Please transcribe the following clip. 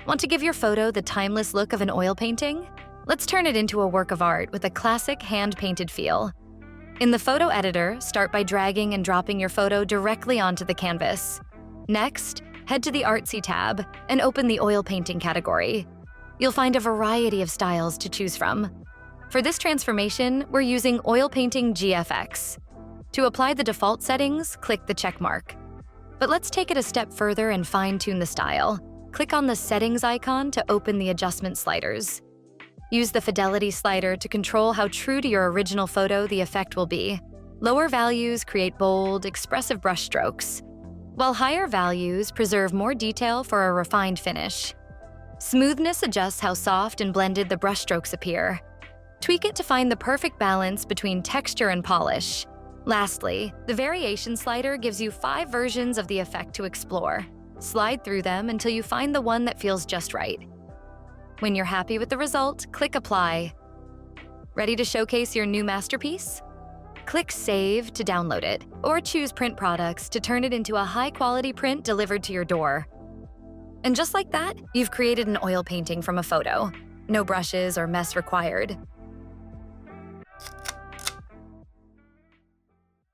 Want to give your photo the timeless look of an oil painting? Let's turn it into a work of art with a classic hand-painted feel. In the photo editor, start by dragging and dropping your photo directly onto the canvas. Next, head to the Artsy tab and open the oil painting category. You'll find a variety of styles to choose from. For this transformation, we're using Oil Painting GFX. To apply the default settings, click the check mark. But let's take it a step further and fine-tune the style. Click on the Settings icon to open the adjustment sliders. Use the Fidelity slider to control how true to your original photo the effect will be. Lower values create bold, expressive brushstrokes, while higher values preserve more detail for a refined finish. Smoothness adjusts how soft and blended the brushstrokes appear. Tweak it to find the perfect balance between texture and polish. Lastly, the Variation slider gives you 5 versions of the effect to explore. Slide through them until you find the one that feels just right. When you're happy with the result, click Apply. Ready to showcase your new masterpiece? Click Save to download it, or choose Print Products to turn it into a high-quality print delivered to your door. And just like that, you've created an oil painting from a photo. No brushes or mess required.